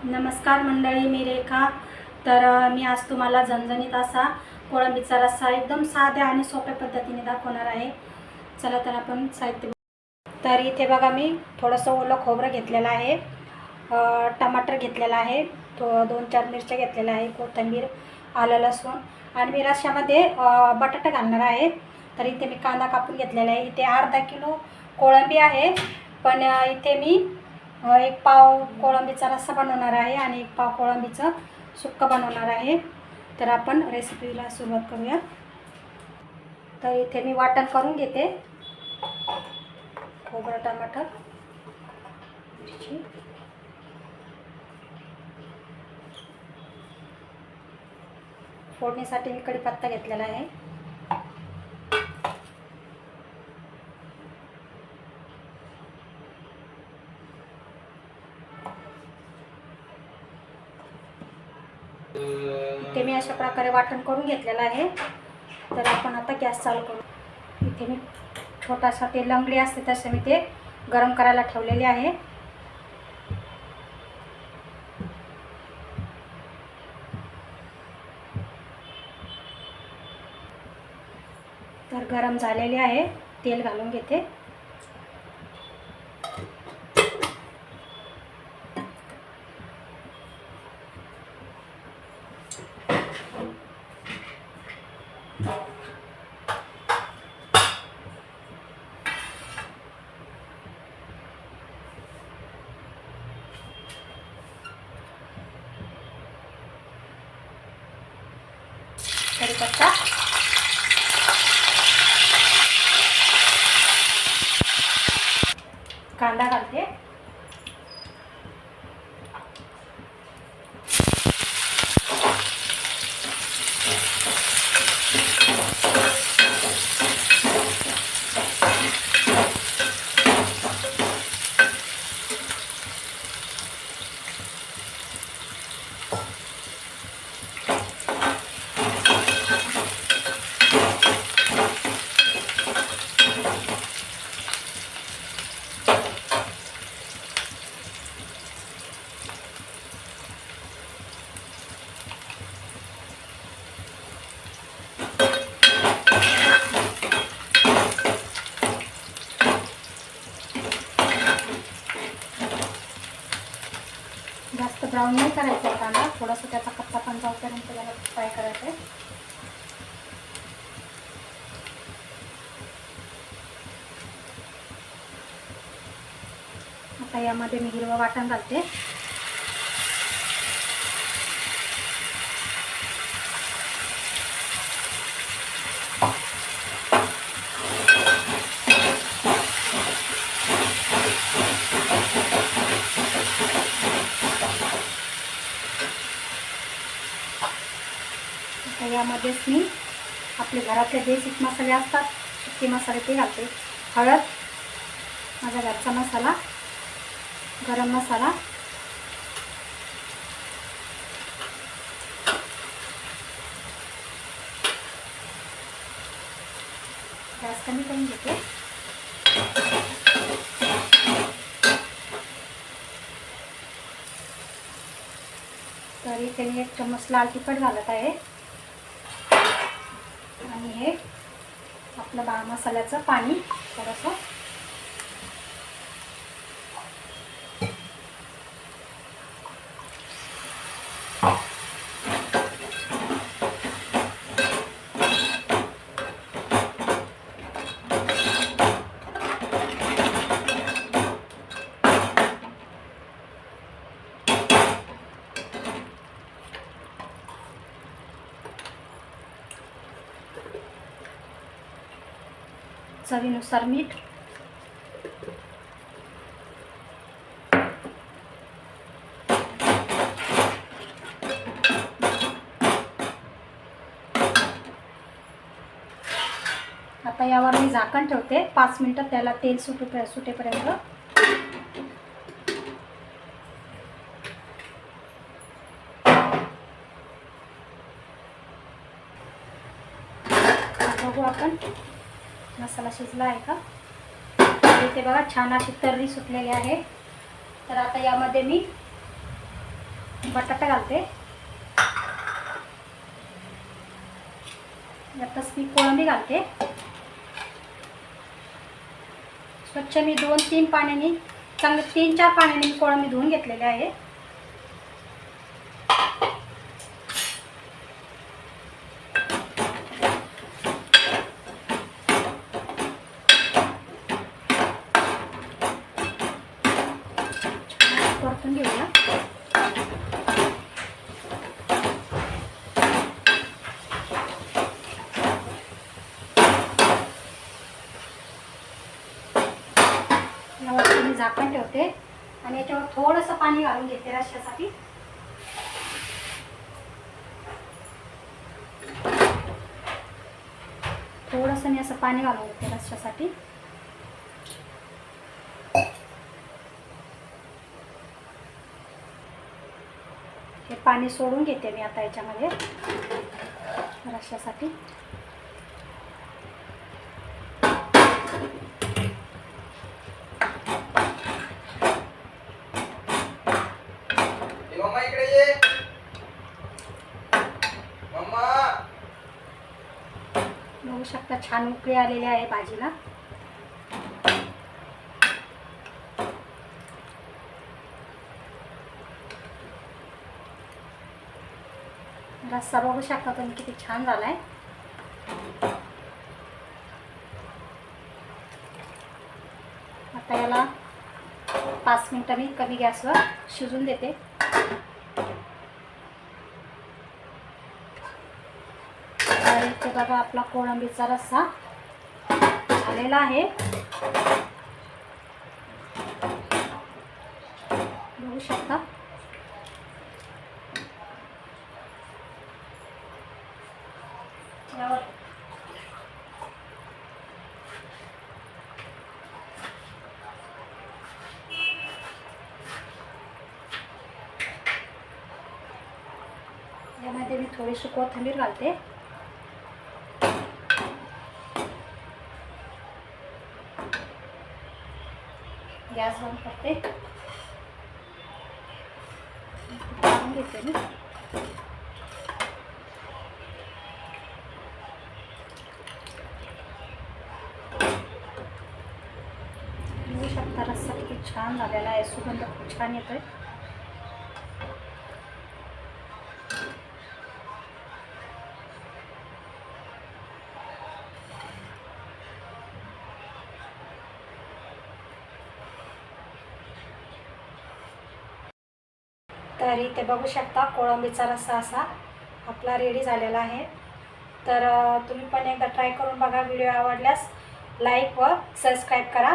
नमस्कार मंडळी, मी रेखा. मी आज तुम्हाला झणझणीत असा कोळंबीचा रस्सा एकदम साध्या आणि सोप्या पद्धतीने दाखवणार आहे. चला तर आपण साहित्य. तर इथे बघा, मी थोडंसं ओलं खोबरं घेतलेलं आहे, टमाटर घेतलेला आहे, 2-4 मिरच्या घेतलेल्या आहे, कोथिंबीर, आलं लसूण, आणि मी रश्श्यामध्ये बटाटा घालणार आहे. तर इथे मी कांदा कापून घेतलेला आहे. इथे अर्धा किलो कोळंबी आहे, पण इथे मी 1 पाव कोळंबीचा रस्सा बनवणार आहे आणि 1 पाव कोळंबीचं सुक्कं बनवणार आहे. तर आपण रेसिपीला सुरुवात करूया. तर इथे मी वाटण करून घेते. खोबरं, टमाटर, मिरची, फोडणीसाठी मी कढीपत्ता घेतलेला आहे. इथे मी अशा प्रकारे वाटण करून घेतलेलं आहे. तर आपण आता गॅस चालू करू. इथे मी छोटासा ते लंगडी असते तसे मी ते गरम करायला ठेवलेले आहे. तर गरम झालेले आहे. तेल घालून घेते. कढीपत्ता, कांदा घालते. जास्त ब्राऊन नाही करायचा कांदा, थोडासा त्याचा कच्चापण जाऊपर्यंत त्याला फ्राय करायचं आहे. आता यामध्ये मी हिरवं वाटण घालते. आता यामध्येच मी आपले घरातले बेसिक मसाले असतात, सुके मसाले ते घालते. हळद, माझा घरचा मसाला, गरम मसाला, गॅस कमी करून घेते. तर इथे मी 1 चम्मच लाल तिखट घालत आहे आणि हे आपलं मसाल्याचं पाणी थोडंसं. चवीनुसार मीठ. आता यावर मी झाकण ठेवते 5 मिनिटं, त्याला तेल सुटेपर्यंत. बघू आपण मसाला शिजला आहे का. इथे बघा छान अशी तर्री सुटलेली आहे. तर आता यामध्ये मी बटाटा घालते. यातच मी कोळंबी घालते. स्वच्छ मी 2-3 पाण्याने, चांगले 3-4 पाण्याने मी कोळंबी धुवून घेतलेले आहे. परतून घेऊया. यावरती मी झाकण ठेवते आणि याच्यावर थोडंसं पाणी घालून घेते रश्श्यासाठी. थोडंसं मी असं पाणी घालून घेते रश्श्यासाठी. हे पाणी सोडून घेते मी आता याच्यामध्ये रश्श्यासाठी. मम्मा इकडे ये. मम्मा बघू शकता छान उकळी आलेली आहे भाजीला. रस्सा बघू शकता तुम्ही किती छान झालाय. आता याला 5 मिनिटं मी कमी गॅसवर शिजून देते. तर इथे बघा आपला कोळंबीचा रस्सा झालेला आहे. बघू शकता. यामध्ये मी थोडीशी कोथिंबीर घालते. गॅस बंद करते. काढून घेते मी. बघू शकता रस्सा किती छान झालेला आहे. सुगंध खूप छान येतोय. तर इथे बघू शकता कोळंबीचा रस्सा असा आपला रेडी झालेला आहे. तर तुम्ही पण एकदा ट्राय करून बघा. व्हिडिओ आवडल्यास लाईक व सबस्क्राईब करा.